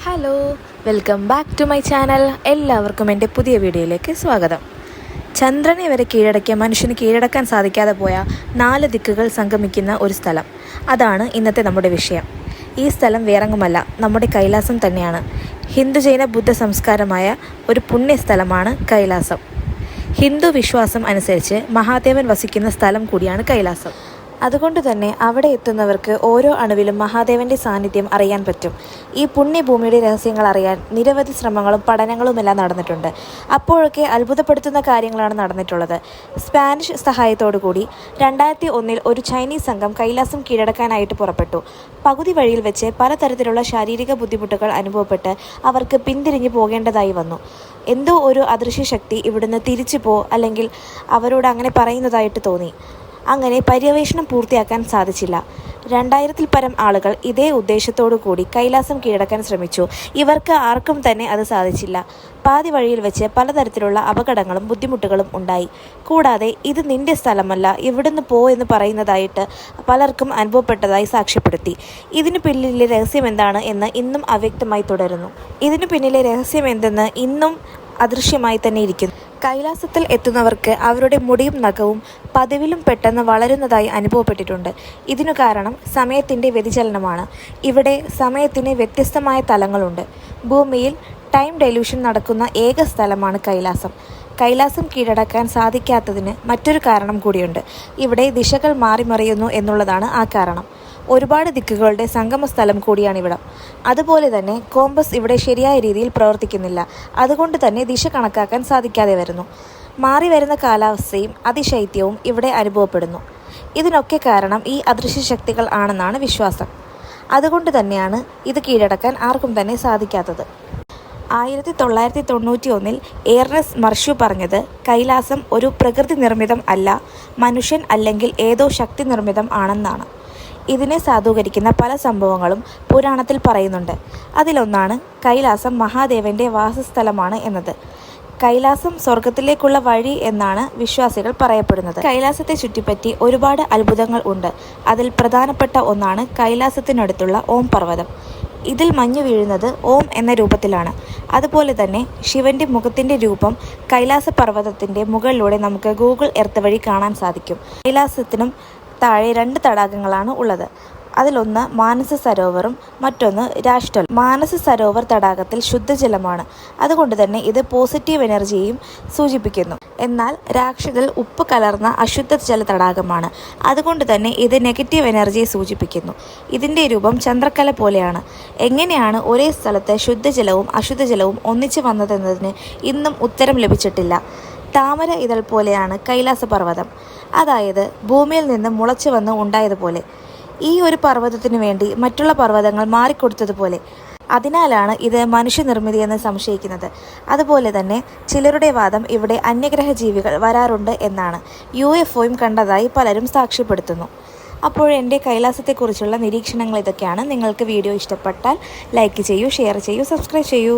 Hello, welcome back to my channel. എല്ലാവർക്കും എൻ്റെ പുതിയ വീഡിയോയിലേക്ക് സ്വാഗതം. ചന്ദ്രനെ വരെ കീഴടക്കിയ മനുഷ്യന് കീഴടക്കാൻ സാധിക്കാതെ പോയ 4 ദിക്കുകൾ സംഗമിക്കുന്ന ഒരു സ്ഥലം, അതാണ് ഇന്നത്തെ നമ്മുടെ വിഷയം. ഈ സ്ഥലം വേറെങ്ങുമല്ല, നമ്മുടെ കൈലാസം തന്നെയാണ്. ഹിന്ദു ജൈന ബുദ്ധ സംസ്കാരമായ ഒരു പുണ്യസ്ഥലമാണ് കൈലാസം. ഹിന്ദു വിശ്വാസം അനുസരിച്ച് മഹാദേവൻ വസിക്കുന്ന സ്ഥലം കൂടിയാണ് കൈലാസം. അതുകൊണ്ട് തന്നെ അവിടെ എത്തുന്നവർക്ക് ഓരോ അണുവിലും മഹാദേവൻ്റെ സാന്നിധ്യം അറിയാൻ പറ്റും. ഈ പുണ്യഭൂമിയുടെ രഹസ്യങ്ങൾ അറിയാൻ നിരവധി ശ്രമങ്ങളും പഠനങ്ങളുമെല്ലാം നടന്നിട്ടുണ്ട്. അപ്പോഴൊക്കെ അത്ഭുതപ്പെടുത്തുന്ന കാര്യങ്ങളാണ് നടന്നിട്ടുള്ളത്. സ്പാനിഷ് സഹായത്തോടുകൂടി 2001 ഒരു ചൈനീസ് സംഘം കൈലാസം കീഴടക്കാനായിട്ട് പുറപ്പെട്ടു. പകുതി വഴിയിൽ വെച്ച് പലതരത്തിലുള്ള ശാരീരിക ബുദ്ധിമുട്ടുകൾ അനുഭവപ്പെട്ട് അവർക്ക് പിന്തിരിഞ്ഞു പോകേണ്ടതായി വന്നു. എന്തോ ഒരു അദൃശ്യ ശക്തി ഇവിടുന്ന് തിരിച്ചു പോ, അല്ലെങ്കിൽ അവരോട് അങ്ങനെ പറയുന്നതായിട്ട് തോന്നി. അങ്ങനെ പര്യവേഷണം പൂർത്തിയാക്കാൻ സാധിച്ചില്ല. 2000-ൽ പരം ആളുകൾ ഇതേ ഉദ്ദേശത്തോടു കൂടി കൈലാസം കീഴടക്കാൻ ശ്രമിച്ചു. ഇവർക്ക് ആർക്കും തന്നെ അത് സാധിച്ചില്ല. പാതി വഴിയിൽ വെച്ച് പലതരത്തിലുള്ള അപകടങ്ങളും ബുദ്ധിമുട്ടുകളും ഉണ്ടായി. കൂടാതെ ഇത് നിന്റെ സ്ഥലമല്ല, ഇവിടുന്ന് പോ എന്ന് പറയുന്നതായിട്ട് പലർക്കും അനുഭവപ്പെട്ടതായി സാക്ഷ്യപ്പെടുത്തി. ഇതിനു പിന്നിലെ രഹസ്യം എന്താണ് എന്ന് ഇന്നും അവ്യക്തമായി തുടരുന്നു. ഇതിനു പിന്നിലെ രഹസ്യം എന്തെന്ന് ഇന്നും അദൃശ്യമായി തന്നെ ഇരിക്കുന്നു. കൈലാസത്തിൽ എത്തുന്നവർക്ക് അവരുടെ മുടിയും നഖവും പതിവിലും പെട്ടെന്ന് വളരുന്നതായി അനുഭവപ്പെട്ടിട്ടുണ്ട്. ഇതിനു കാരണം സമയത്തിൻ്റെ വ്യതിചലനമാണ്. ഇവിടെ സമയത്തിന് വ്യത്യസ്തമായ തലങ്ങളുണ്ട്. ഭൂമിയിൽ ടൈം ഡൈല്യൂഷൻ നടക്കുന്ന ഏക സ്ഥലമാണ് കൈലാസം. കൈലാസം കീഴടക്കാൻ സാധിക്കാത്തതിന് മറ്റൊരു കാരണം കൂടിയുണ്ട്. ഇവിടെ ദിശകൾ മാറിമറിയുന്നു എന്നുള്ളതാണ് ആ കാരണം. ഒരുപാട് ദിക്കുകളുടെ സംഗമ സ്ഥലം കൂടിയാണിവിടം. അതുപോലെ തന്നെ കോമ്പസ് ഇവിടെ ശരിയായ രീതിയിൽ പ്രവർത്തിക്കുന്നില്ല. അതുകൊണ്ട് തന്നെ ദിശ കണക്കാക്കാൻ സാധിക്കാതെ വരുന്നു. മാറി വരുന്ന കാലാവസ്ഥയും അതിശൈത്യവും ഇവിടെ അനുഭവപ്പെടുന്നു. ഇതിനൊക്കെ കാരണം ഈ അദൃശ്യ ശക്തികൾ ആണെന്നാണ് വിശ്വാസം. അതുകൊണ്ട് തന്നെയാണ് ഇത് കീഴടക്കാൻ ആർക്കും തന്നെ സാധിക്കാത്തത്. 1991 ഏർണസ്റ്റ് മർഷ്യു പറഞ്ഞത് കൈലാസം ഒരു പ്രകൃതി നിർമ്മിതം അല്ല, മനുഷ്യൻ അല്ലെങ്കിൽ ഏതോ ശക്തി നിർമ്മിതം ആണെന്നാണ്. ഇതിനെ സാധൂകരിക്കുന്ന പല സംഭവങ്ങളും പുരാണത്തിൽ പറയുന്നുണ്ട്. അതിലൊന്നാണ് കൈലാസം മഹാദേവൻ്റെ വാസസ്ഥലമാണ് എന്നത്. കൈലാസം സ്വർഗത്തിലേക്കുള്ള വഴി എന്നാണ് വിശ്വാസികൾ പറയപ്പെടുന്നത്. കൈലാസത്തെ ചുറ്റിപ്പറ്റി ഒരുപാട് അത്ഭുതങ്ങൾ ഉണ്ട്. അതിൽ പ്രധാനപ്പെട്ട ഒന്നാണ് കൈലാസത്തിനടുത്തുള്ള ഓം പർവ്വതം. ഇതിൽ മഞ്ഞു വീഴുന്നത് ഓം എന്ന രൂപത്തിലാണ്. അതുപോലെ തന്നെ ശിവൻ്റെ മുഖത്തിൻ്റെ രൂപം കൈലാസ പർവ്വതത്തിൻ്റെ മുകളിലൂടെ നമുക്ക് ഗൂഗിൾ എർത്ത് വഴി കാണാൻ സാധിക്കും. കൈലാസത്തിനും താഴെ 2 തടാകങ്ങളാണ് ഉള്ളത്. അതിലൊന്ന് മാനസ സരോവറും മറ്റൊന്ന് രാഷ്ട്രൽ. മാനസ സരോവർ തടാകത്തിൽ ശുദ്ധജലമാണ്. അതുകൊണ്ട് തന്നെ ഇത് പോസിറ്റീവ് എനർജിയെയും സൂചിപ്പിക്കുന്നു. എന്നാൽ രാക്ഷതൽ ഉപ്പ് കലർന്ന അശുദ്ധ ജല തടാകമാണ്. അതുകൊണ്ട് തന്നെ ഇത് നെഗറ്റീവ് എനർജിയെ സൂചിപ്പിക്കുന്നു. ഇതിൻ്റെ രൂപം ചന്ദ്രക്കല പോലെയാണ്. എങ്ങനെയാണ് ഒരേ സ്ഥലത്ത് ശുദ്ധജലവും അശുദ്ധജലവും ഒന്നിച്ചു വന്നതെന്നതിന് ഇന്നും ഉത്തരം ലഭിച്ചിട്ടില്ല. താമര ഇതൾ പോലെയാണ് കൈലാസ പർവ്വതം, അതായത് ഭൂമിയിൽ നിന്ന് മുളച്ചു വന്ന് ഉണ്ടായതുപോലെ. ഈ ഒരു പർവ്വതത്തിനു വേണ്ടി മറ്റുള്ള പർവ്വതങ്ങൾ മാറിക്കൊടുത്തതുപോലെ. അതിനാലാണ് ഇത് മനുഷ്യനിർമ്മിതിയെന്ന് സംശയിക്കുന്നത്. അതുപോലെ തന്നെ ചിലരുടെ വാദം ഇവിടെ അന്യഗ്രഹ ജീവികൾ വരാറുണ്ട് എന്നാണ്. UFOയും കണ്ടതായി പലരും സാക്ഷ്യപ്പെടുത്തുന്നു. അപ്പോൾ എൻ്റെ കൈലാസത്തെക്കുറിച്ചുള്ള നിരീക്ഷണങ്ങൾ ഇതൊക്കെയാണ്. നിങ്ങൾക്ക് വീഡിയോ ഇഷ്ടപ്പെട്ടാൽ ലൈക്ക് ചെയ്യൂ, ഷെയർ ചെയ്യൂ, സബ്സ്ക്രൈബ് ചെയ്യൂ.